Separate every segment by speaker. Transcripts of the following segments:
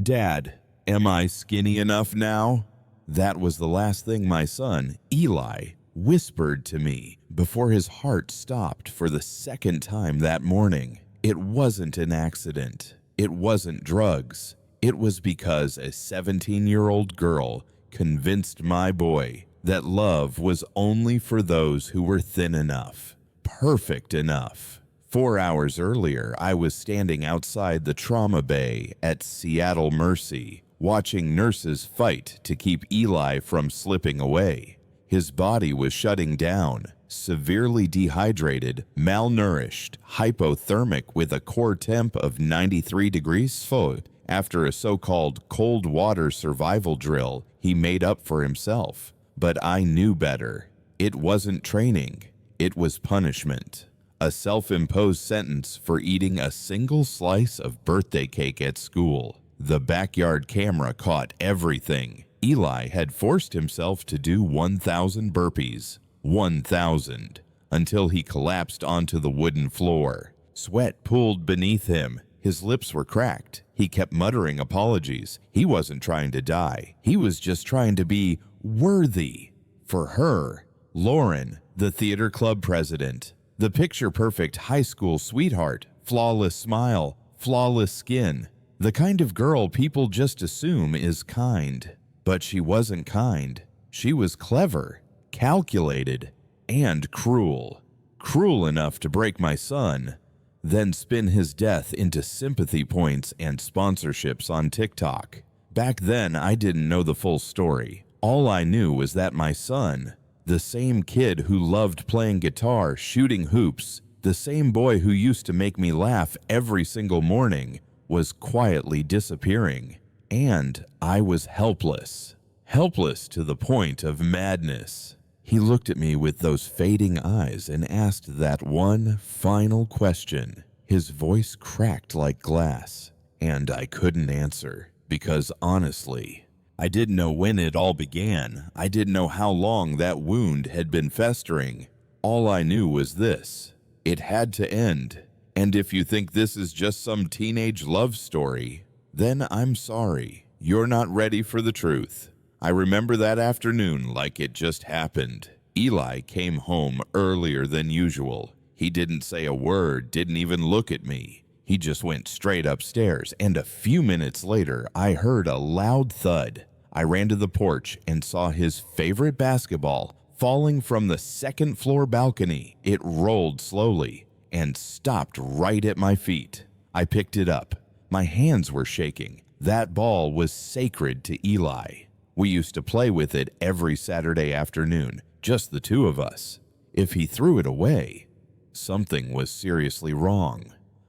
Speaker 1: "Dad, am I skinny enough now?" That was the last thing my son, Eli, whispered to me before his heart stopped for the second time that morning. It wasn't an accident. It wasn't drugs. It was because a 17-year-old girl convinced my boy that love was only for those who were thin enough, perfect enough. 4 hours earlier, I was standing outside the trauma bay at Seattle Mercy, watching nurses fight to keep Eli from slipping away. His body was shutting down, severely dehydrated, malnourished, hypothermic with a core temp of 93 degrees Fahrenheit. After a so-called cold water survival drill, he made up for himself. But I knew better. It wasn't training. It was punishment. A self-imposed sentence for eating a single slice of birthday cake at school. The backyard camera caught everything. Eli had forced himself to do 1,000 burpees. 1,000. Until he collapsed onto the wooden floor. Sweat pooled beneath him. His lips were cracked. He kept muttering apologies. He wasn't trying to die. He was just trying to be worthy. For her, Lauren, the theater club president, the picture-perfect high school sweetheart, flawless smile, flawless skin, the kind of girl people just assume is kind. But she wasn't kind. She was clever, calculated, and cruel. Cruel enough to break my son, then spin his death into sympathy points and sponsorships on TikTok. Back then, I didn't know the full story. All I knew was that my son, the same kid who loved playing guitar, shooting hoops, the same boy who used to make me laugh every single morning, was quietly disappearing. And I was helpless. Helpless to the point of madness. He looked at me with those fading eyes and asked that one final question. His voice cracked like glass, and I couldn't answer because honestly, I didn't know when it all began. I didn't know how long that wound had been festering. All I knew was this: it had to end. And if you think this is just some teenage love story, then I'm sorry. You're not ready for the truth. I remember that afternoon like it just happened. Eli came home earlier than usual. He didn't say a word, didn't even look at me. He just went straight upstairs, and a few minutes later, I heard a loud thud. I ran to the porch and saw his favorite basketball falling from the second-floor balcony. It rolled slowly and stopped right at my feet. I picked it up. My hands were shaking. That ball was sacred to Eli. We used to play with it every Saturday afternoon, just the two of us. If he threw it away, something was seriously wrong.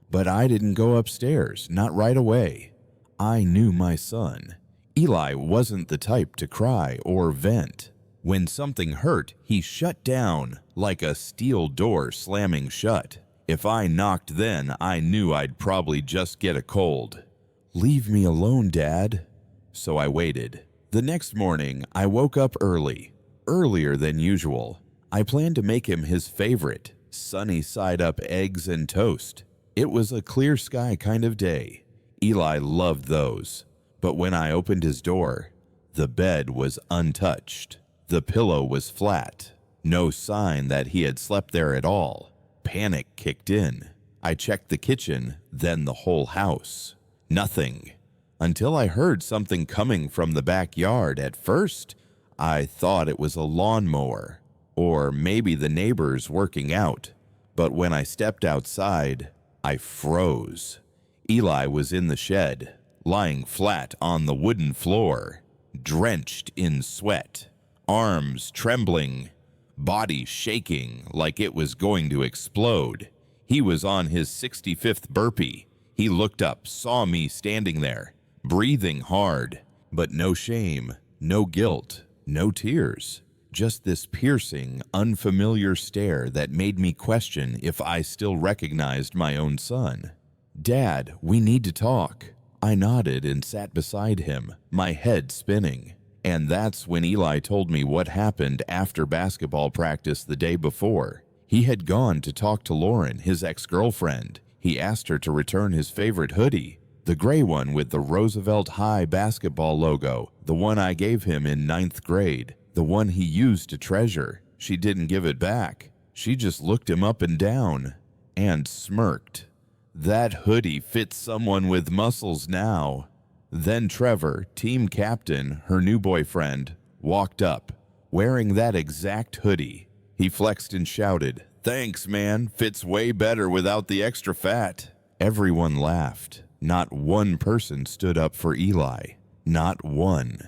Speaker 1: But I didn't go upstairs, not right away. I knew my son. Eli wasn't the type to cry or vent. When something hurt, he shut down like a steel door slamming shut. If I knocked then, I knew I'd probably just get a cold. "Leave me alone, Dad." So I waited. The next morning, I woke up early, earlier than usual. I planned to make him his favorite, sunny side-up eggs and toast. It was a clear sky kind of day. Eli loved those. But when I opened his door, the bed was untouched. The pillow was flat. No sign that he had slept there at all. Panic kicked in. I checked the kitchen, then the whole house. Nothing. Until I heard something coming from the backyard. At first, I thought it was a lawnmower, or maybe the neighbors working out. But when I stepped outside, I froze. Eli was in the shed, lying flat on the wooden floor, drenched in sweat, arms trembling, body shaking like it was going to explode. He was on his 65th burpee. He looked up, saw me standing there, breathing hard, but no shame, no guilt, no tears. Just this piercing, unfamiliar stare that made me question if I still recognized my own son. "Dad, we need to talk." I nodded and sat beside him, my head spinning. And that's when Eli told me what happened after basketball practice the day before. He had gone to talk to Lauren, his ex-girlfriend. He asked her to return his favorite hoodie. The gray one with the Roosevelt High basketball logo, the one I gave him in ninth grade, the one he used to treasure. She didn't give it back. She just looked him up and down and smirked. That hoodie fits someone with muscles now. Then Trevor, team captain, her new boyfriend, walked up, wearing that exact hoodie. He flexed and shouted, "Thanks, man. Fits way better without the extra fat." Everyone laughed. Not one person stood up for Eli. Not one.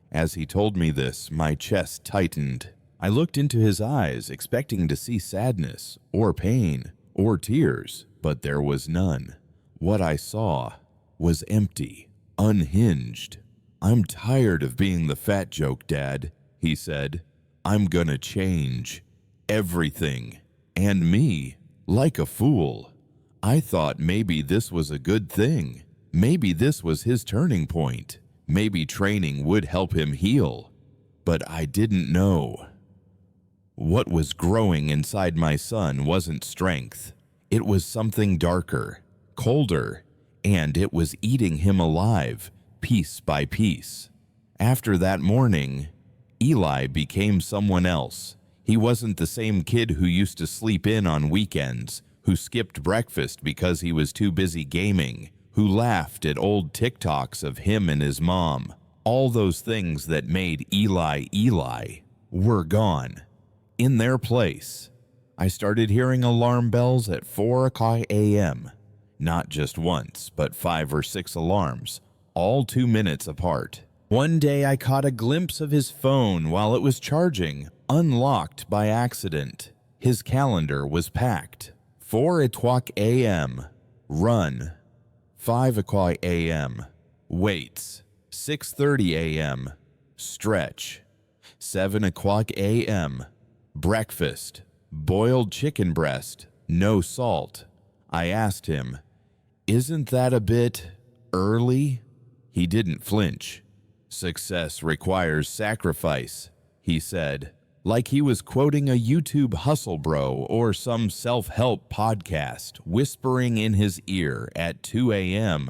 Speaker 1: As he told me this, my chest tightened. I looked into his eyes, expecting to see sadness, or pain, or tears, but there was none. What I saw was empty, unhinged. "I'm tired of being the fat joke, Dad," he said. "I'm gonna change. Everything. And me. Like a fool." I thought maybe this was a good thing. Maybe this was his turning point. Maybe training would help him heal. But I didn't know. What was growing inside my son wasn't strength. It was something darker, colder, and it was eating him alive, piece by piece. After that morning, Eli became someone else. He wasn't the same kid who used to sleep in on weekends, who skipped breakfast because he was too busy gaming, who laughed at old TikToks of him and his mom. All those things that made Eli Eli were gone. In their place, I started hearing alarm bells at 4 a.m. Not just once, but 5 or 6 alarms, all 2 minutes apart. One day I caught a glimpse of his phone while it was charging, unlocked by accident. His calendar was packed. 4 a.m. Run. 5 a.m. Weights. 6:30 a.m. Stretch. 7 a.m. Breakfast. Boiled chicken breast. No salt. I asked him, "Isn't that a bit early?" He didn't flinch. "Success requires sacrifice," he said, like he was quoting a YouTube hustle bro or some self-help podcast, whispering in his ear at 2 a.m.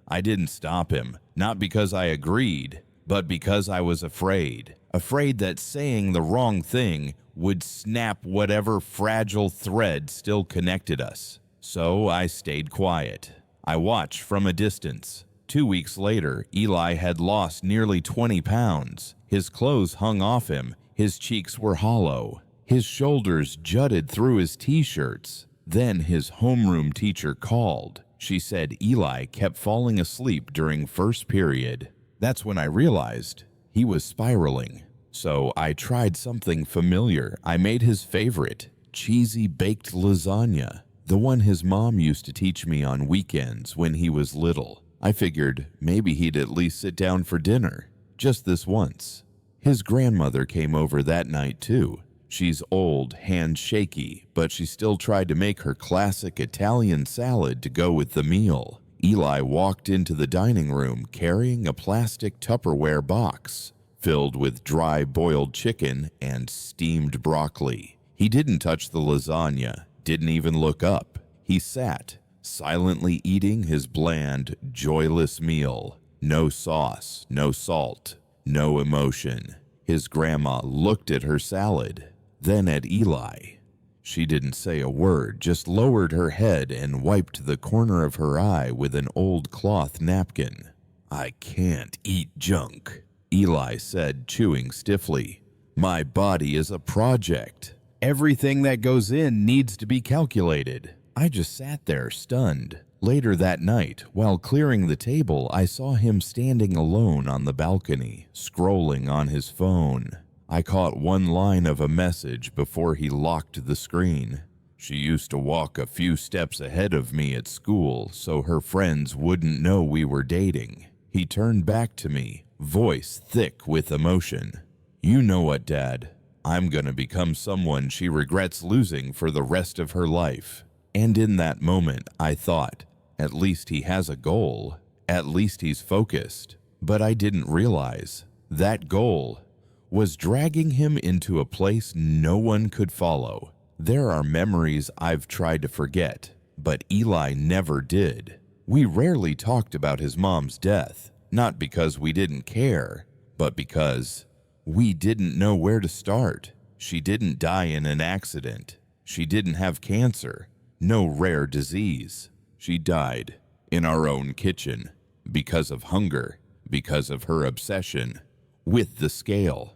Speaker 1: I didn't stop him, not because I agreed, but because I was afraid that saying the wrong thing would snap whatever fragile thread still connected us. So I stayed quiet. I watched from a distance. 2 weeks later, Eli had lost nearly 20 pounds. His clothes hung off him. His cheeks were hollow. His shoulders jutted through his t-shirts. Then his homeroom teacher called. She said Eli kept falling asleep during first period. That's when I realized he was spiraling. So I tried something familiar. I made his favorite, cheesy baked lasagna, the one his mom used to teach me on weekends when he was little. I figured maybe he'd at least sit down for dinner, just this once. His grandmother came over that night too. She's old, hands shaky, but she still tried to make her classic Italian salad to go with the meal. Eli walked into the dining room carrying a plastic Tupperware box filled with dry boiled chicken and steamed broccoli. He didn't touch the lasagna, didn't even look up. He sat, silently eating his bland, joyless meal. No sauce, no salt, no emotion. His grandma looked at her salad, then at Eli. She didn't say a word, just lowered her head and wiped the corner of her eye with an old cloth napkin. "I can't eat junk," Eli said, chewing stiffly. "My body is a project. Everything that goes in needs to be calculated." I just sat there, stunned. Later that night, while clearing the table, I saw him standing alone on the balcony, scrolling on his phone. I caught one line of a message before he locked the screen. "She used to walk a few steps ahead of me at school so her friends wouldn't know we were dating." He turned back to me, voice thick with emotion. "You know what, Dad? I'm gonna become someone she regrets losing for the rest of her life." And in that moment, I thought, at least he has a goal. At least he's focused. But I didn't realize that goal was dragging him into a place no one could follow. There are memories I've tried to forget, but Eli never did. We rarely talked about his mom's death, not because we didn't care, but because we didn't know where to start. She didn't die in an accident. She didn't have cancer, no rare disease. She died in our own kitchen because of hunger, because of her obsession with the scale.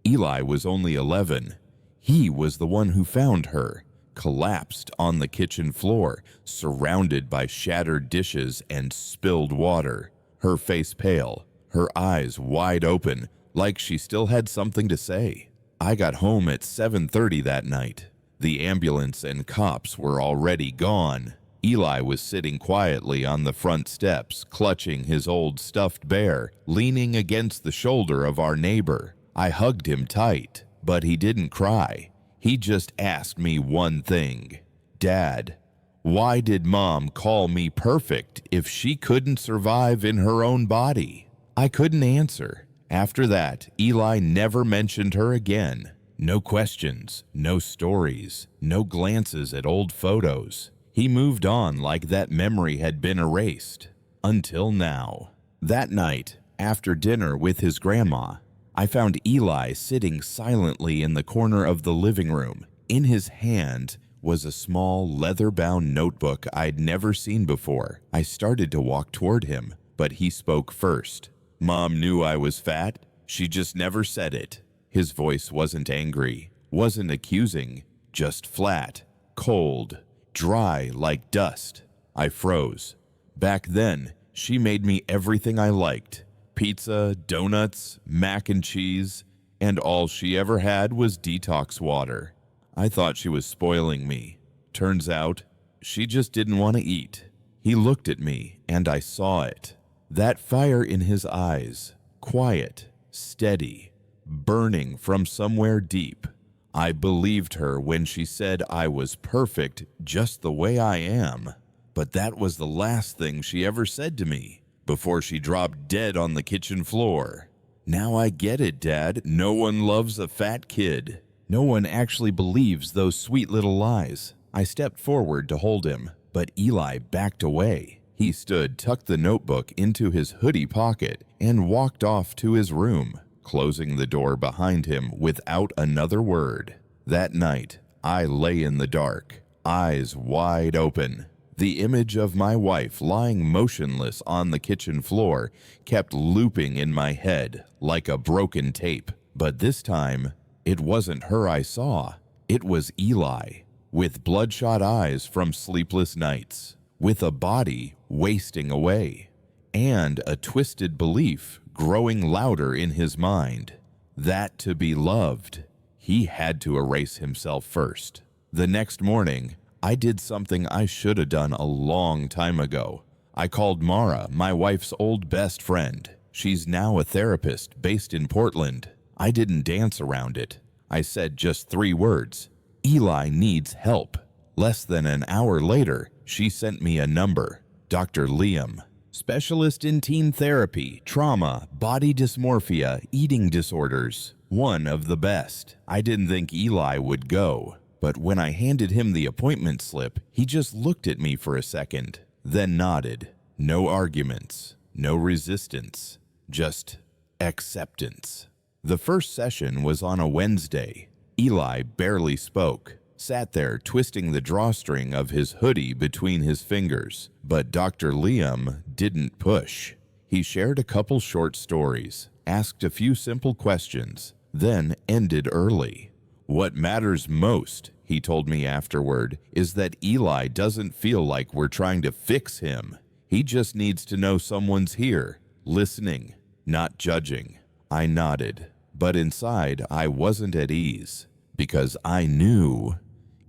Speaker 1: Eli was only 11. He was the one who found her, collapsed on the kitchen floor, surrounded by shattered dishes and spilled water, her face pale, her eyes wide open, like she still had something to say. I got home at 7:30 that night. The ambulance and cops were already gone. Eli was sitting quietly on the front steps, clutching his old stuffed bear, leaning against the shoulder of our neighbor. I hugged him tight, but he didn't cry. He just asked me one thing. Dad, why did Mom call me perfect if she couldn't survive in her own body? I couldn't answer. After that, Eli never mentioned her again. No questions, no stories, no glances at old photos. He moved on like that memory had been erased. Until now. That night, after dinner with his grandma, I found Eli sitting silently in the corner of the living room. In his hand was a small leather-bound notebook I'd never seen before. I started to walk toward him, but he spoke first. Mom knew I was fat. She just never said it. His voice wasn't angry, wasn't accusing, just flat, cold, dry like dust. I froze. Back then, she made me everything I liked. Pizza, donuts, mac and cheese, and all she ever had was detox water. I thought she was spoiling me. Turns out, she just didn't want to eat. He looked at me, and I saw it. That fire in his eyes, quiet, steady, burning from somewhere deep. I believed her when she said I was perfect just the way I am. But that was the last thing she ever said to me before she dropped dead on the kitchen floor. Now I get it, Dad. No one loves a fat kid. No one actually believes those sweet little lies. I stepped forward to hold him, but Eli backed away. He stood, tucked the notebook into his hoodie pocket, and walked off to his room, closing the door behind him without another word. That night, I lay in the dark, eyes wide open. The image of my wife lying motionless on the kitchen floor kept looping in my head like a broken tape. But this time, it wasn't her I saw. It was Eli, with bloodshot eyes from sleepless nights, with a body wasting away, and a twisted belief growing louder in his mind, that to be loved, he had to erase himself first. The next morning, I did something I should have done a long time ago. I called Mara, my wife's old best friend. She's now a therapist based in Portland. I didn't dance around it. I said just 3 words. Eli needs help. Less than an hour later, she sent me a number. Dr. Liam, specialist in teen therapy, trauma, body dysmorphia, eating disorders. One of the best. I didn't think Eli would go, but when I handed him the appointment slip, he just looked at me for a second, then nodded. No arguments, no resistance, just acceptance. The first session was on a Wednesday. Eli barely spoke, sat there twisting the drawstring of his hoodie between his fingers, but Dr. Liam didn't push. He shared a couple short stories, asked a few simple questions, then ended early. What matters most, he told me afterward, is that Eli doesn't feel like we're trying to fix him. He just needs to know someone's here, listening, not judging. I nodded, but inside I wasn't at ease, because I knew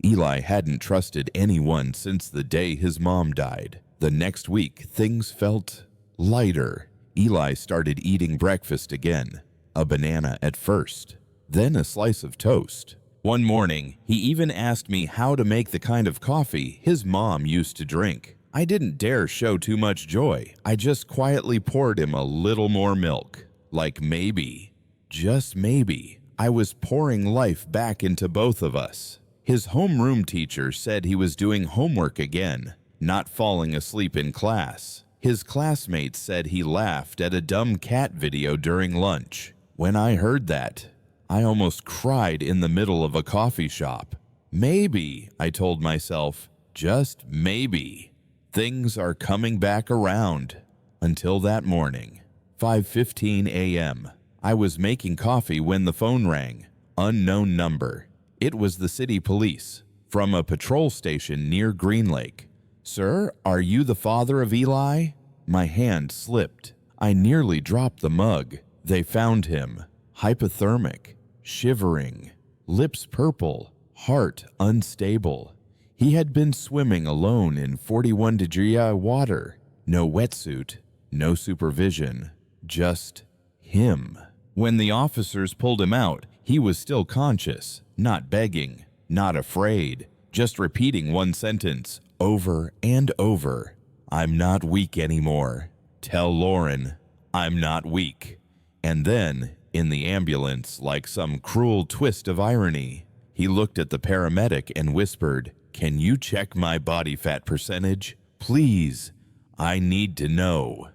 Speaker 1: Eli hadn't trusted anyone since the day his mom died. The next week, things felt lighter. Eli started eating breakfast again, a banana at first, then a slice of toast. One morning, he even asked me how to make the kind of coffee his mom used to drink. I didn't dare show too much joy. I just quietly poured him a little more milk. Like maybe, just maybe, I was pouring life back into both of us. His homeroom teacher said he was doing homework again. not falling asleep in class. His classmates said he laughed at a dumb cat video during lunch. When I heard that, I almost cried in the middle of a coffee shop. Maybe, I told myself, just maybe, things are coming back around. Until that morning, 5:15 a.m., I was making coffee when the phone rang. Unknown number. It was the city police from a patrol station near Green Lake. "Sir, are you the father of Eli?" My hand slipped. I nearly dropped the mug. They found him, hypothermic, shivering, lips purple, heart unstable. He had been swimming alone in 41-degree water. No wetsuit, no supervision, just him. When the officers pulled him out, he was still conscious, not begging, not afraid, just repeating one sentence over and over. "I'm not weak anymore. Tell Lauren I'm not weak." And then, in the ambulance, like some cruel twist of irony, he looked at the paramedic and whispered, "Can you check my body fat percentage? Please, I need to know."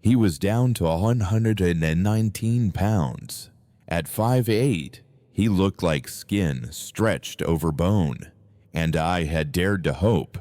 Speaker 1: He was down to 119 pounds. At 5'8", he looked like skin stretched over bone, and I had dared to hope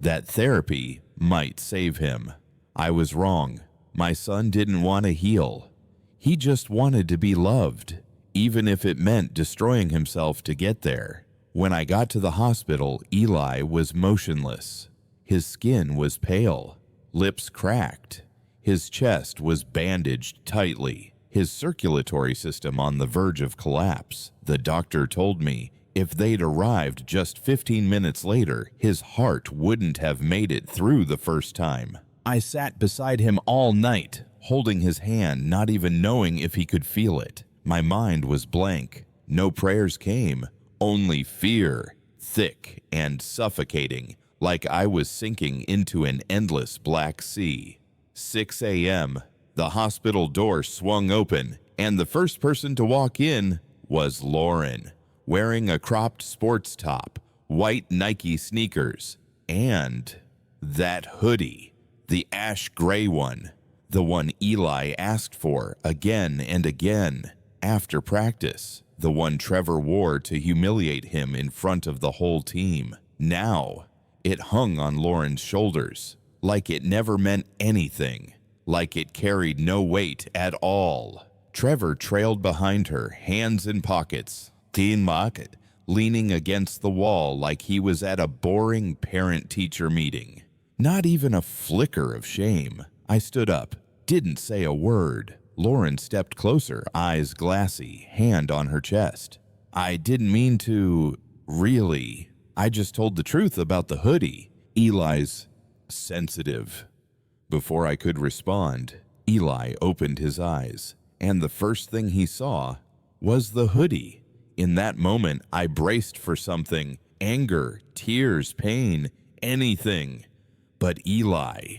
Speaker 1: that therapy might save him. I was wrong. My son didn't want to heal. He just wanted to be loved, even if it meant destroying himself to get there. When I got to the hospital, Eli was motionless. His skin was pale, lips cracked. His chest was bandaged tightly, his circulatory system on the verge of collapse. The doctor told me if they'd arrived just 15 minutes later, his heart wouldn't have made it through the first time. I sat beside him all night, holding his hand, not even knowing if he could feel it. My mind was blank. No prayers came, only fear, thick and suffocating, like I was sinking into an endless black sea. 6 a.m., the hospital door swung open, and the first person to walk in was Lauren, wearing a cropped sports top, white Nike sneakers, and that hoodie, the ash gray one, the one Eli asked for again and again after practice, the one Trevor wore to humiliate him in front of the whole team. Now, it hung on Lauren's shoulders, like it never meant anything, like it carried no weight at all. Trevor trailed behind her, hands in pockets, teen market, leaning against the wall like he was at a boring parent-teacher meeting. Not even a flicker of shame. I stood up, didn't say a word. Lauren stepped closer, eyes glassy, hand on her chest. "I didn't mean to, really. I just told the truth about the hoodie." Eli's sensitive. Before I could respond, Eli opened his eyes, and the first thing he saw was the hoodie. In that moment, I braced for something, anger, tears, pain, anything. But Eli,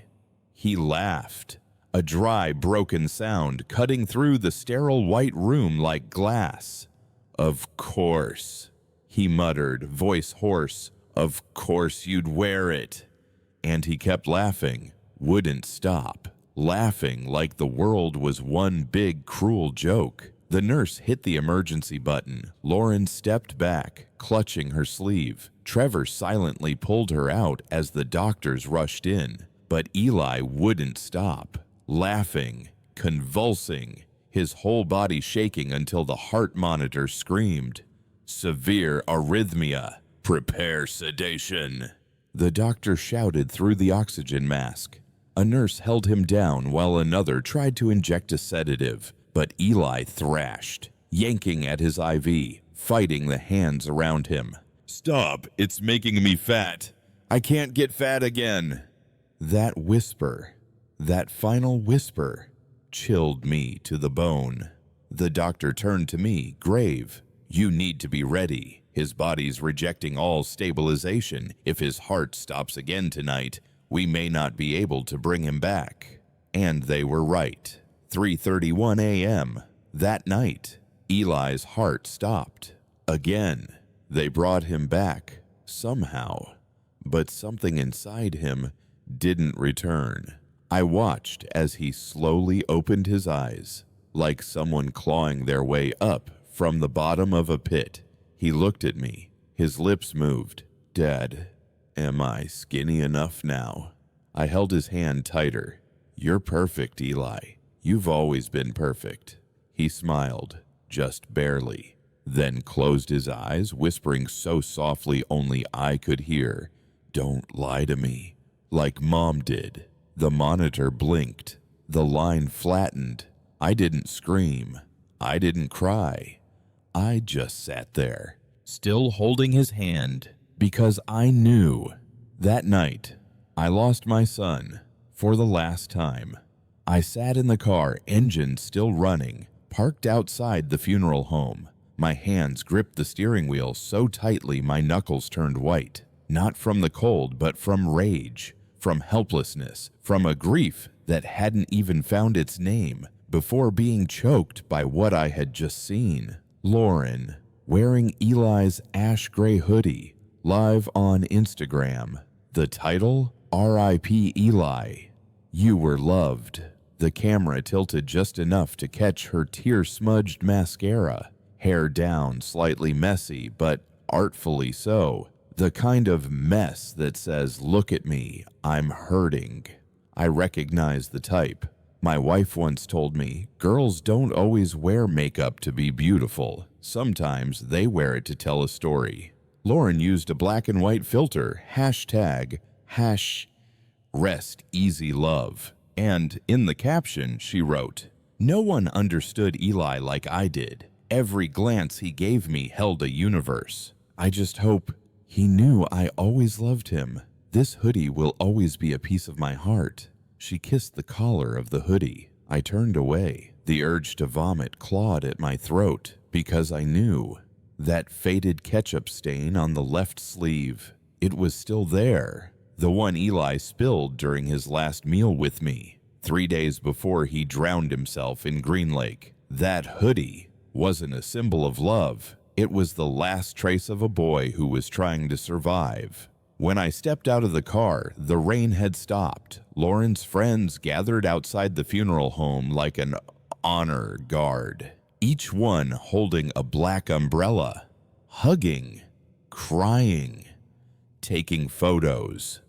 Speaker 1: he laughed, a dry, broken sound cutting through the sterile white room like glass. "Of course," he muttered, voice hoarse. "Of course you'd wear it." And he kept laughing, wouldn't stop, laughing like the world was one big cruel joke. The nurse hit the emergency button. Lauren stepped back, clutching her sleeve. Trevor silently pulled her out as the doctors rushed in. But Eli wouldn't stop, laughing, convulsing, his whole body shaking until the heart monitor screamed, "Severe arrhythmia. Prepare sedation." The doctor shouted through the oxygen mask. A nurse held him down while another tried to inject a sedative, but Eli thrashed, yanking at his IV, fighting the hands around him. "Stop, it's making me fat. I can't get fat again." That whisper, that final whisper, chilled me to the bone. The doctor turned to me, grave. "You need to be ready. His body's rejecting all stabilization. If his heart stops again tonight, we may not be able to bring him back." And they were right. 3:31 a.m. that night, Eli's heart stopped. Again, they brought him back, somehow. but something inside him didn't return. I watched as he slowly opened his eyes, like someone clawing their way up from the bottom of a pit. He looked at me. His lips moved. "Dad, am I skinny enough now?" I held his hand tighter. "You're perfect, Eli. You've always been perfect." He smiled, just barely, then closed his eyes, whispering so softly only I could hear, "Don't lie to me," like Mom did. The monitor blinked. The line flattened. I didn't scream. I didn't cry. I just sat there, still holding his hand, because I knew. That night, I lost my son for the last time. I sat in the car, engine still running, parked outside the funeral home. My hands gripped the steering wheel so tightly my knuckles turned white, not from the cold, but from rage, from helplessness, from a grief that hadn't even found its name before being choked by what I had just seen. Lauren, wearing Eli's ash gray hoodie, live on Instagram. The title, R.I.P. Eli. You were loved. The camera tilted just enough to catch her tear-smudged mascara, hair down, slightly messy, but artfully so. The kind of mess that says, "Look at me, I'm hurting." I recognize the type. My wife once told me, girls don't always wear makeup to be beautiful. Sometimes they wear it to tell a story. Lauren used a black and white filter, #rest easy love. And in the caption, she wrote, "No one understood Eli like I did. Every glance he gave me held a universe. I just hope he knew I always loved him. This hoodie will always be a piece of my heart." She kissed the collar of the hoodie. I turned away. The urge to vomit clawed at my throat because I knew that faded ketchup stain on the left sleeve. It was still there. The one Eli spilled during his last meal with me, 3 days before he drowned himself in Green Lake. That hoodie wasn't a symbol of love. It was the last trace of a boy who was trying to survive. When I stepped out of the car, the rain had stopped. Lauren's friends gathered outside the funeral home like an honor guard, each one holding a black umbrella, hugging, crying, taking photos.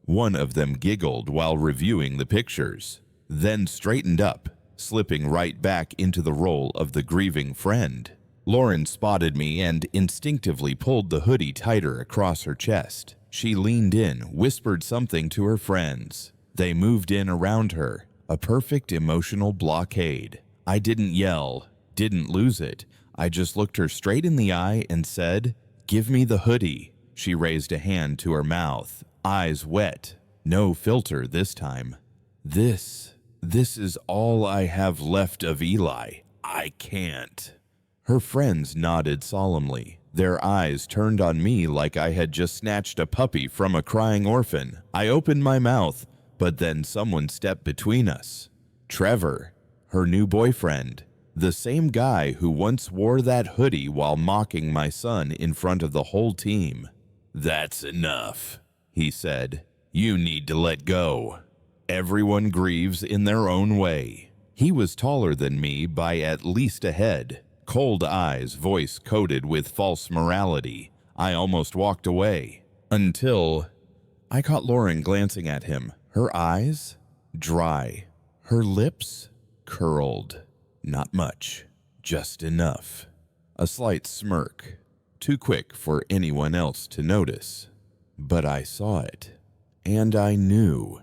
Speaker 1: One of them giggled while reviewing the pictures, then straightened up, slipping right back into the role of the grieving friend. Lauren spotted me and instinctively pulled the hoodie tighter across her chest. She leaned in, whispered something to her friends. They moved in around her, a perfect emotional blockade. I didn't yell, didn't lose it. I just looked her straight in the eye and said, "Give me the hoodie." She raised a hand to her mouth, eyes wet, no filter this time. This is all I have left of Eli. I can't." Her friends nodded solemnly. Their eyes turned on me like I had just snatched a puppy from a crying orphan. I opened my mouth, but then someone stepped between us. Trevor, her new boyfriend, the same guy who once wore that hoodie while mocking my son in front of the whole team. "That's enough," he said. "You need to let go. Everyone grieves in their own way." He was taller than me by at least a head. Cold eyes, voice coated with false morality. I almost walked away until I caught Lauren glancing at him. Her eyes dry, her lips curled. Not much, just enough. A slight smirk, too quick for anyone else to notice. But I saw it, and I knew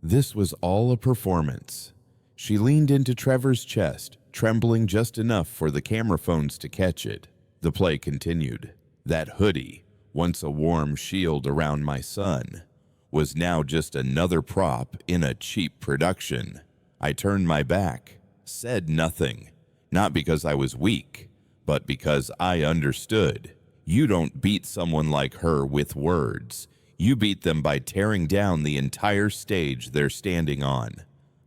Speaker 1: this was all a performance. She leaned into Trevor's chest, trembling just enough for the camera phones to catch it. The play continued. That hoodie, once a warm shield around my son, was now just another prop in a cheap production. I turned my back, said nothing, not because I was weak, but because I understood. You don't beat someone like her with words. You beat them by tearing down the entire stage they're standing on.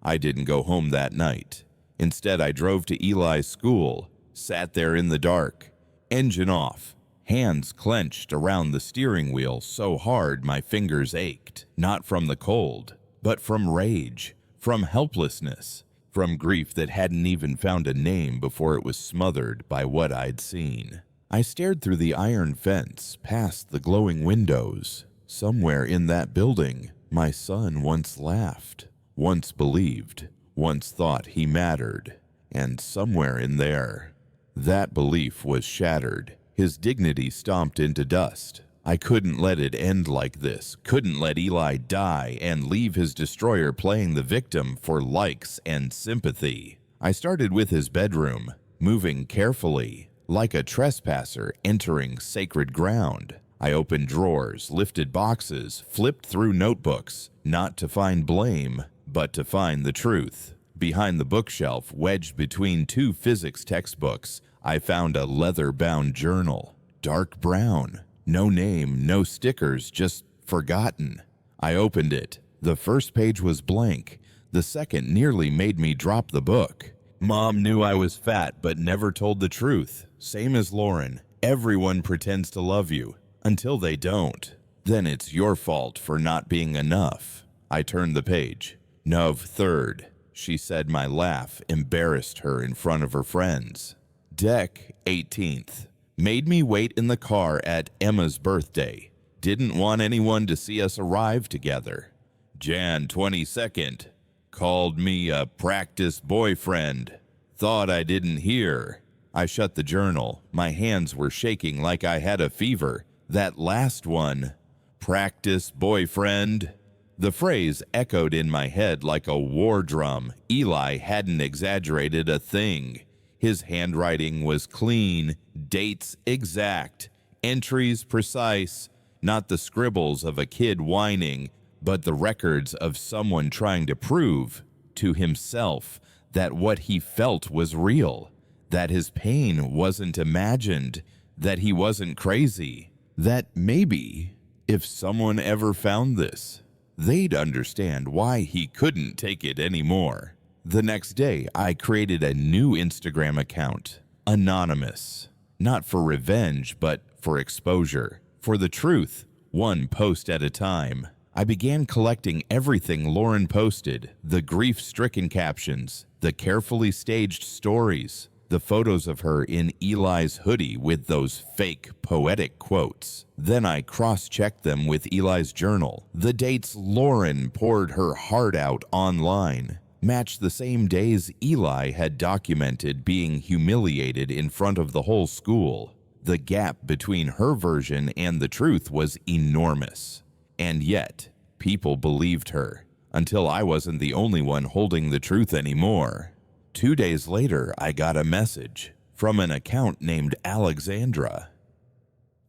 Speaker 1: I didn't go home that night. Instead, I drove to Eli's school, sat there in the dark, engine off, hands clenched around the steering wheel so hard my fingers ached, not from the cold, but from rage, from helplessness, from grief that hadn't even found a name before it was smothered by what I'd seen. I stared through the iron fence, past the glowing windows. Somewhere in that building, my son once laughed, once believed, once thought he mattered. And somewhere in there, that belief was shattered, his dignity stomped into dust. I couldn't let it end like this, couldn't let Eli die and leave his destroyer playing the victim for likes and sympathy. I started with his bedroom, moving carefully, like a trespasser entering sacred ground. I opened drawers, lifted boxes, flipped through notebooks, not to find blame, but to find the truth. Behind the bookshelf, wedged between two physics textbooks, I found a leather-bound journal, dark brown. No name, no stickers, just forgotten. I opened it. The first page was blank. The second nearly made me drop the book. Mom knew I was fat but never told the truth. Same as Lauren. Everyone pretends to love you until they don't. Then it's your fault for not being enough. I turned the page. Nov 3rd. She said my laugh embarrassed her in front of her friends. Dec 18th. Made me wait in the car at Emma's birthday. Didn't want anyone to see us arrive together. Jan 22nd. Called me a practice boyfriend. Thought I didn't hear. I shut the journal. My hands were shaking like I had a fever. That last one, practice boyfriend. The phrase echoed in my head like a war drum. Eli hadn't exaggerated a thing. His handwriting was clean, dates exact, entries precise, not the scribbles of a kid whining, but the records of someone trying to prove to himself that what he felt was real, that his pain wasn't imagined, that he wasn't crazy, that maybe if someone ever found this, they'd understand why he couldn't take it anymore. The next day, I created a new Instagram account, anonymous, not for revenge, but for exposure, for the truth, one post at a time. I began collecting everything Lauren posted, the grief-stricken captions, the carefully staged stories, the photos of her in Eli's hoodie with those fake poetic quotes. Then I cross-checked them with Eli's journal. The dates Lauren poured her heart out online matched the same days Eli had documented being humiliated in front of the whole school. The gap between her version and the truth was enormous. And yet, people believed her, until I wasn't the only one holding the truth anymore. 2 days later, I got a message from an account named Alexandra.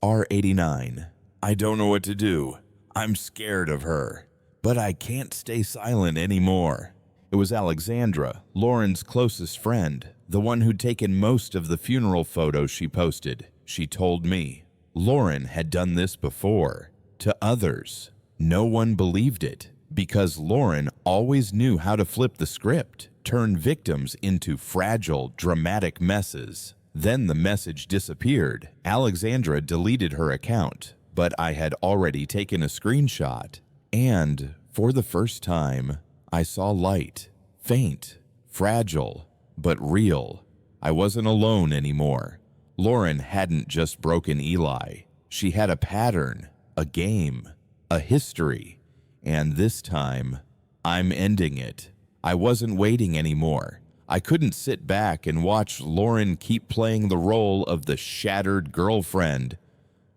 Speaker 1: R89. I don't know what to do. I'm scared of her, but I can't stay silent anymore. It was Alexandra, Lauren's closest friend, the one who'd taken most of the funeral photos she posted. She told me Lauren had done this before, to others. No one believed it, because Lauren always knew how to flip the script, turn victims into fragile, dramatic messes. Then the message disappeared. Alexandra deleted her account, but I had already taken a screenshot. And, for the first time, I saw light, faint, fragile, but real. I wasn't alone anymore. Lauren hadn't just broken Eli. She had a pattern, a game, a history. And this time, I'm ending it. I wasn't waiting anymore. I couldn't sit back and watch Lauren keep playing the role of the shattered girlfriend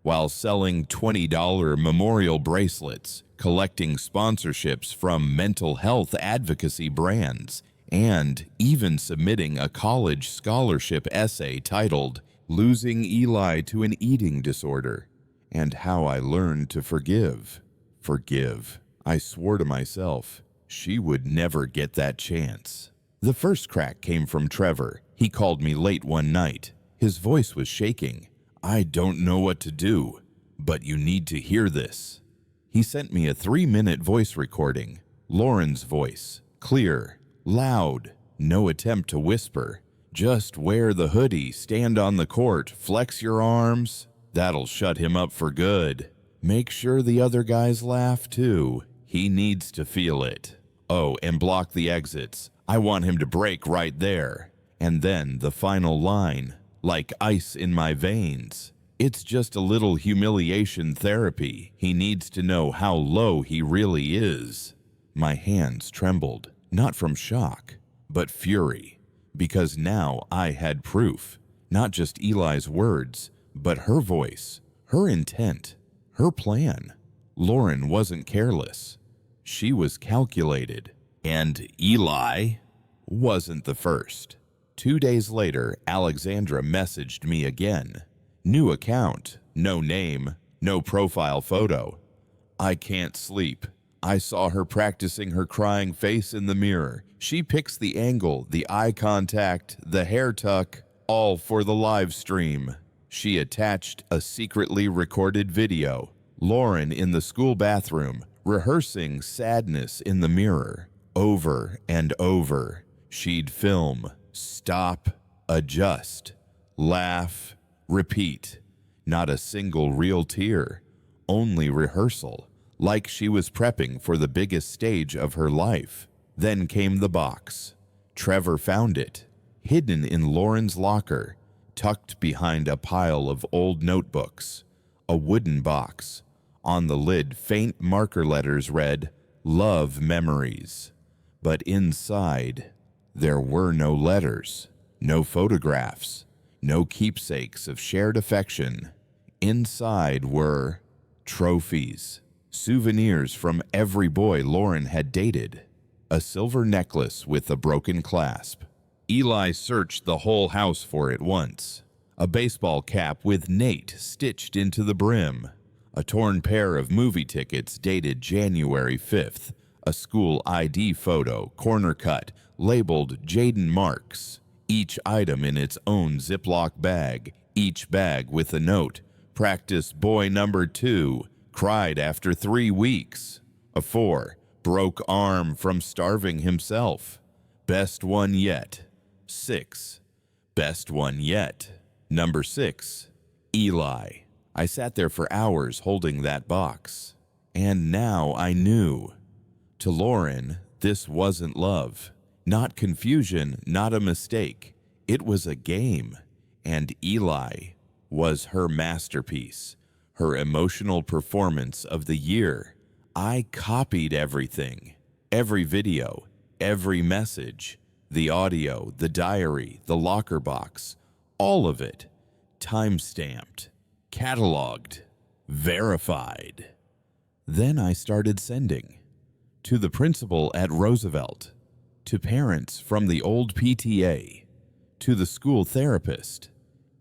Speaker 1: while selling $20 memorial bracelets, collecting sponsorships from mental health advocacy brands, and even submitting a college scholarship essay titled Losing Eli to an Eating Disorder and How I Learned to Forgive. Forgive. I swore to myself she would never get that chance. The first crack came from Trevor. He called me late one night. His voice was shaking. I don't know what to do, but you need to hear this. He sent me a 3-minute voice recording. Lauren's voice, clear, loud, no attempt to whisper. Just wear the hoodie, stand on the court, flex your arms. That'll shut him up for good. Make sure the other guys laugh too. He needs to feel it. Oh, and block the exits. I want him to break right there. And then the final line, like ice in my veins. It's just a little humiliation therapy. He needs to know how low he really is. My hands trembled, not from shock, but fury, because now I had proof, not just Eli's words, but her voice, her intent, her plan. Lauren wasn't careless. She was calculated. And Eli wasn't the first. 2 days later, Alexandra messaged me again. New account, no name, no profile photo. I can't sleep. I saw her practicing her crying face in the mirror. She picks the angle, the eye contact, the hair tuck, all for the live stream. She attached a secretly recorded video. Lauren in the school bathroom, rehearsing sadness in the mirror. Over and over, she'd film, stop, adjust, laugh, repeat. Not a single real tear, only rehearsal, like she was prepping for the biggest stage of her life. Then came the box. Trevor found it, hidden in Lauren's locker, tucked behind a pile of old notebooks. A wooden box. On the lid, faint marker letters read, "Love Memories." But inside, there were no letters, no photographs, no keepsakes of shared affection. Inside were trophies, souvenirs from every boy Lauren had dated. A silver necklace with a broken clasp. Eli searched the whole house for it once. A baseball cap with Nate stitched into the brim. A torn pair of movie tickets dated January 5th. A school ID photo, corner cut, labeled Jaden Marks. Each item in its own Ziploc bag. Each bag with a note. Practice boy number 2. Cried after 3 weeks. A 4. Broke arm from starving himself. Best one yet. 6. Best one yet. Number 6. Eli. I sat there for hours holding that box. And now I knew. To Lauren, this wasn't love. Not confusion, not a mistake. It was a game. And Eli was her masterpiece, her emotional performance of the year. I copied everything. Every video, every message, the audio, the diary, the locker box, all of it. Time-stamped, cataloged, verified. Then I started sending. To the principal at Roosevelt, to parents from the old PTA, to the school therapist,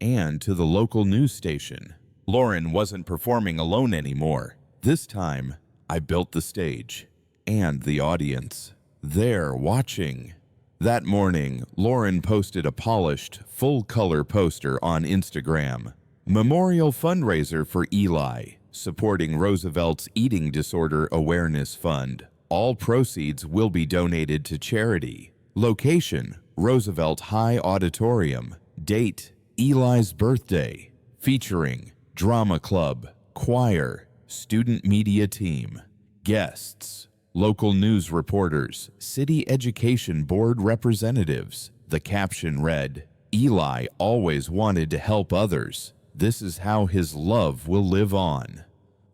Speaker 1: and to the local news station. Lauren wasn't performing alone anymore. This time, I built the stage and the audience. There watching. That morning, Lauren posted a polished, full-color poster on Instagram. Memorial fundraiser for Eli, supporting Roosevelt's Eating Disorder Awareness Fund. All proceeds will be donated to charity. Location, Roosevelt High Auditorium. Date, Eli's birthday. Featuring drama club, choir, student media team. Guests, local news reporters, city education board representatives. The caption read, Eli always wanted to help others. This is how his love will live on.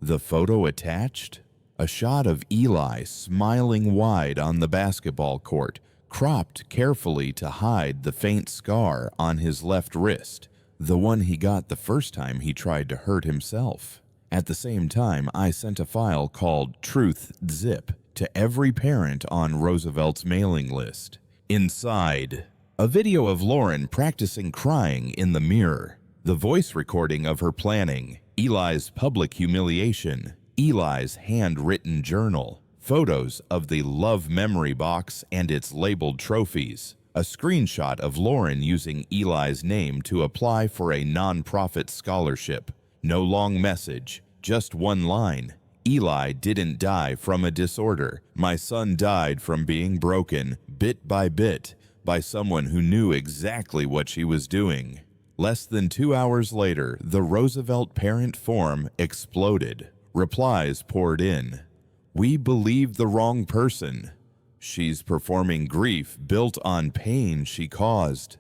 Speaker 1: The photo attached? A shot of Eli smiling wide on the basketball court, cropped carefully to hide the faint scar on his left wrist, the one he got the first time he tried to hurt himself. At the same time, I sent a file called Truth Zip to every parent on Roosevelt's mailing list. Inside, a video of Lauren practicing crying in the mirror, the voice recording of her planning, Eli's public humiliation, Eli's handwritten journal, photos of the love memory box and its labeled trophies, a screenshot of Lauren using Eli's name to apply for a nonprofit scholarship. No long message, just one line. Eli didn't die from a disorder. My son died from being broken, bit by bit, by someone who knew exactly what she was doing. Less than 2 hours later, the Roosevelt parent form exploded. Replies poured in. We believe the wrong person. She's performing grief built on pain she caused.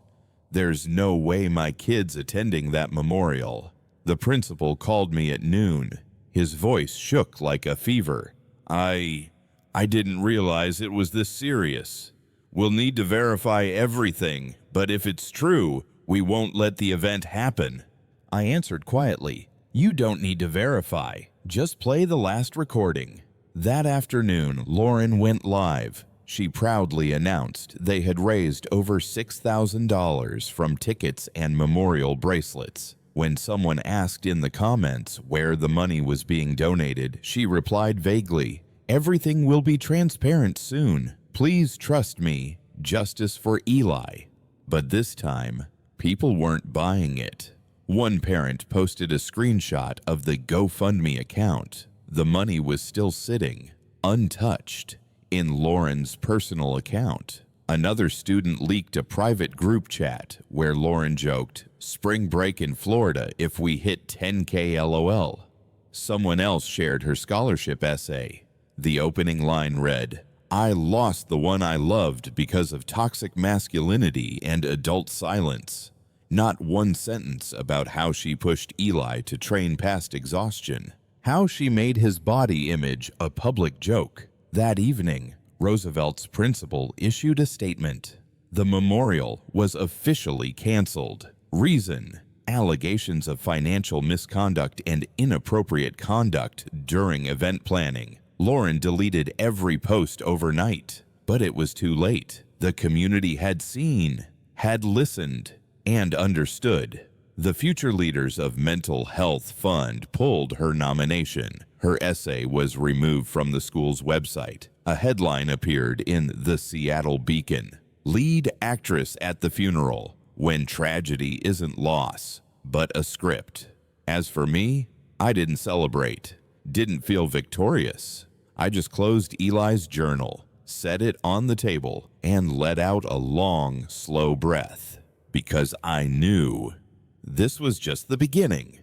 Speaker 1: There's no way my kid's attending that memorial. The principal called me at noon. His voice shook like a fever. I didn't realize it was this serious. We'll need to verify everything, but if it's true, we won't let the event happen. I answered quietly, You don't need to verify. Just play the last recording. That afternoon, Lauren went live. She proudly announced they had raised over $6,000 from tickets and memorial bracelets. When someone asked in the comments where the money was being donated, she replied vaguely, Everything will be transparent soon. Please trust me. Justice for Eli. But this time, people weren't buying it. One parent posted a screenshot of the GoFundMe account. The money was still sitting, untouched, in Lauren's personal account. Another student leaked a private group chat where Lauren joked, Spring break in Florida if we hit 10K LOL. Someone else shared her scholarship essay. The opening line read, I lost the one I loved because of toxic masculinity and adult silence. Not one sentence about how she pushed Eli to train past exhaustion. How she made his body image a public joke. That evening, Roosevelt's principal issued a statement. The memorial was officially canceled. Reason: allegations of financial misconduct and inappropriate conduct during event planning. Lauren deleted every post overnight, but it was too late. The community had seen, had listened, and understood. The future leaders of Mental Health Fund pulled her nomination. Her essay was removed from the school's website. A headline appeared in the Seattle Beacon. Lead actress at the funeral, when tragedy isn't loss, but a script. As for me, I didn't celebrate, didn't feel victorious. I just closed Eli's journal, set it on the table, and let out a long, slow breath. Because I knew this was just the beginning.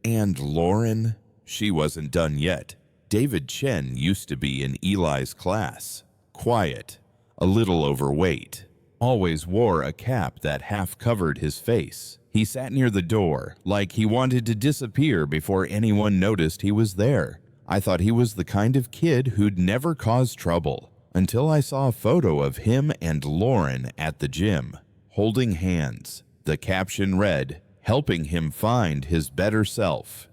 Speaker 1: And Lauren, she wasn't done yet. David Chen used to be in Eli's class. Quiet, a little overweight, always wore a cap that half covered his face. He sat near the door, like he wanted to disappear before anyone noticed he was there. I thought he was the kind of kid who'd never cause trouble, until I saw a photo of him and Lauren at the gym, holding hands. The caption read, helping him find his better self.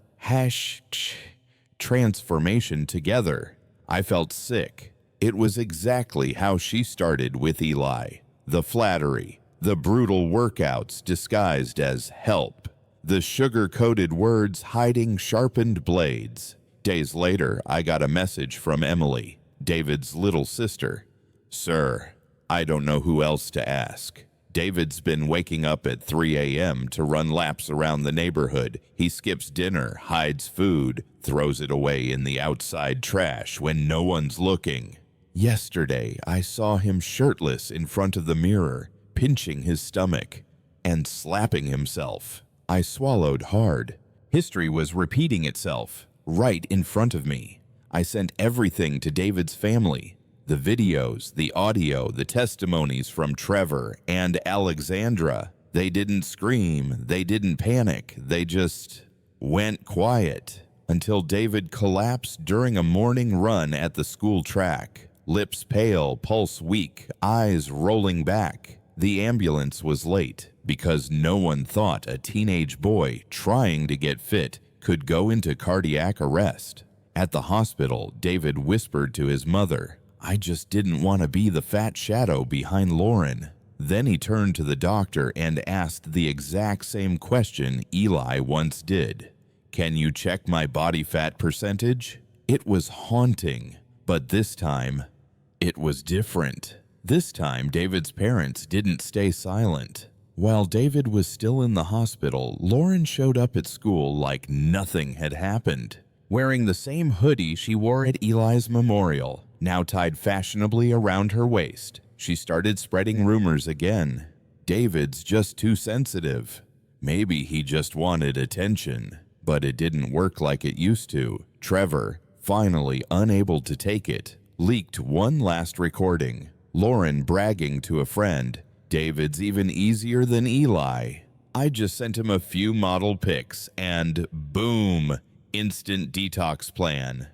Speaker 1: Transformation together. I felt sick. It was exactly how she started with Eli. The flattery, the brutal workouts disguised as help, the sugar-coated words hiding sharpened blades. Days later, I got a message from Emily, David's little sister. Sir, I don't know who else to ask. David's been waking up at 3 a.m. to run laps around the neighborhood. He skips dinner, hides food, throws it away in the outside trash when no one's looking. Yesterday, I saw him shirtless in front of the mirror, pinching his stomach and slapping himself. I swallowed hard. History was repeating itself right in front of me. I sent everything to David's family. The videos, the audio, the testimonies from Trevor and Alexandra. They didn't scream, they didn't panic, they just went quiet until David collapsed during a morning run at the school track. Lips pale, pulse weak, eyes rolling back. The ambulance was late because no one thought a teenage boy trying to get fit could go into cardiac arrest. At the hospital, David whispered to his mother, I just didn't want to be the fat shadow behind Lauren. Then he turned to the doctor and asked the exact same question Eli once did. Can you check my body fat percentage? It was haunting, but this time, it was different. This time, David's parents didn't stay silent. While David was still in the hospital, Lauren showed up at school like nothing had happened, wearing the same hoodie she wore at Eli's memorial, now tied fashionably around her waist. She started spreading rumors again. David's just too sensitive. Maybe he just wanted attention, but it didn't work like it used to. Trevor, finally unable to take it, leaked one last recording. Lauren bragging to a friend, "David's even easier than Eli." I just sent him a few model pics and boom, instant detox plan.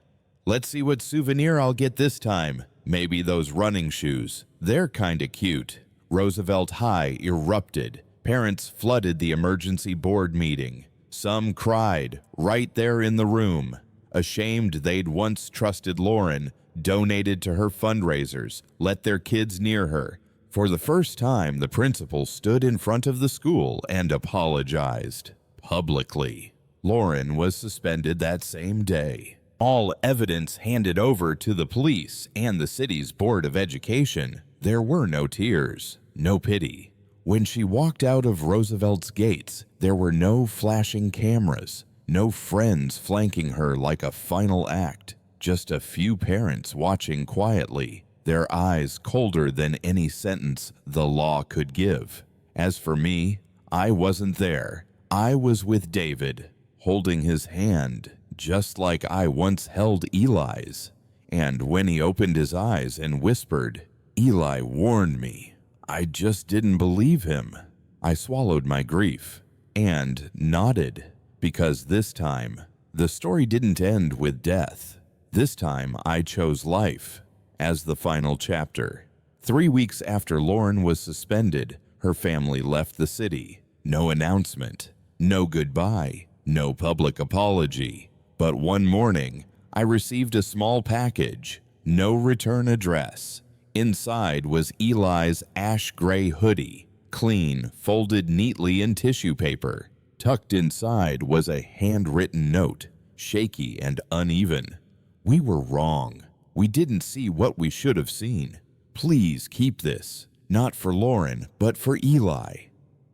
Speaker 1: Let's see what souvenir I'll get this time. Maybe those running shoes. They're kinda cute. Roosevelt High erupted. Parents flooded the emergency board meeting. Some cried right there in the room. Ashamed they'd once trusted Lauren, donated to her fundraisers, let their kids near her. For the first time, the principal stood in front of the school and apologized publicly. Lauren was suspended that same day. All evidence handed over to the police and the city's Board of Education. There were no tears, no pity. When she walked out of Roosevelt's gates, there were no flashing cameras, no friends flanking her like a final act, just a few parents watching quietly, their eyes colder than any sentence the law could give. As for me, I wasn't there. I was with David, holding his hand, just like I once held Eli's. And when he opened his eyes and whispered, "Eli warned me," I just didn't believe him. I swallowed my grief and nodded, because this time, the story didn't end with death. This time, I chose life as the final chapter. 3 weeks after Lauren was suspended, her family left the city. No announcement, no goodbye, no public apology. But one morning, I received a small package, no return address. Inside was Eli's ash gray hoodie, clean, folded neatly in tissue paper. Tucked inside was a handwritten note, shaky and uneven. "We were wrong. We didn't see what we should have seen. Please keep this, not for Lauren, but for Eli."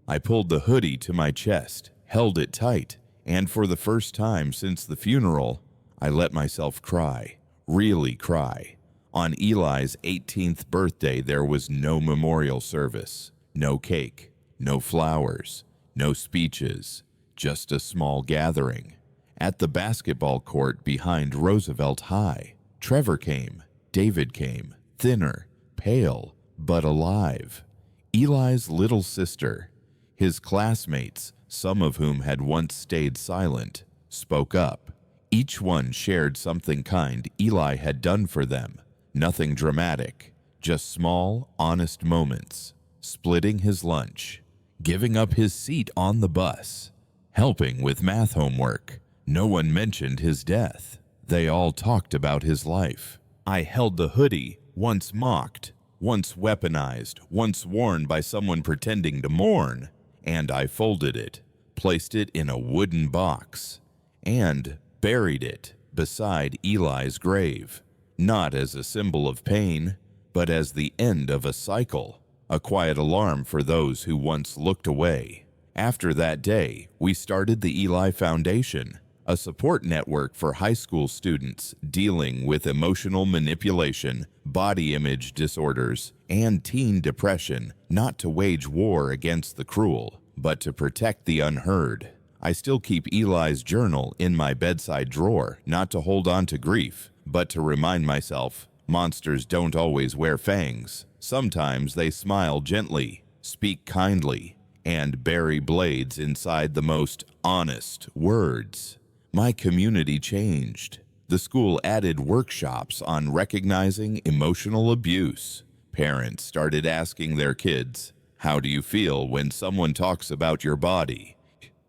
Speaker 1: I pulled the hoodie to my chest, held it tight, and for the first time since the funeral, I let myself cry, really cry. On Eli's 18th birthday, there was no memorial service, no cake, no flowers, no speeches, just a small gathering. At the basketball court behind Roosevelt High, Trevor came, David came, thinner, pale, but alive. Eli's little sister, his classmates, some of whom had once stayed silent, spoke up. Each one shared something kind Eli had done for them. Nothing dramatic, just small, honest moments. Splitting his lunch, giving up his seat on the bus, helping with math homework. No one mentioned his death. They all talked about his life. I held the hoodie, once mocked, once weaponized, once worn by someone pretending to mourn, and I folded it, placed it in a wooden box, and buried it beside Eli's grave. Not as a symbol of pain, but as the end of a cycle, a quiet alarm for those who once looked away. After that day, we started the Eli Foundation, a support network for high school students dealing with emotional manipulation, body image disorders, and teen depression, not to wage war against the cruel, but to protect the unheard. I still keep Eli's journal in my bedside drawer, not to hold on to grief, but to remind myself, monsters don't always wear fangs. Sometimes they smile gently, speak kindly, and bury blades inside the most honest words. My community changed. The school added workshops on recognizing emotional abuse. Parents started asking their kids, "How do you feel when someone talks about your body?"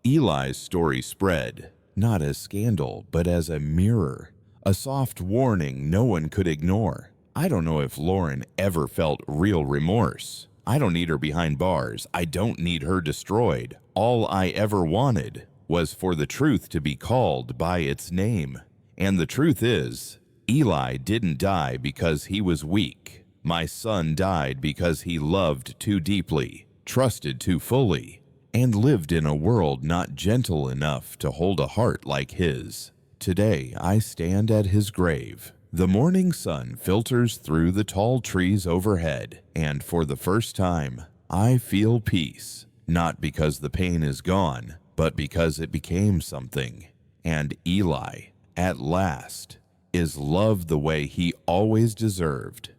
Speaker 1: Eli's story spread, not as scandal, but as a mirror. A soft warning no one could ignore. I don't know if Lauren ever felt real remorse. I don't need her behind bars. I don't need her destroyed. All I ever wanted was for the truth to be called by its name. And the truth is, Eli didn't die because he was weak. My son died because he loved too deeply, trusted too fully, and lived in a world not gentle enough to hold a heart like his. Today, I stand at his grave. The morning sun filters through the tall trees overhead, and for the first time, I feel peace. not because the pain is gone, but because it became something. And Eli, at last, is loved the way he always deserved.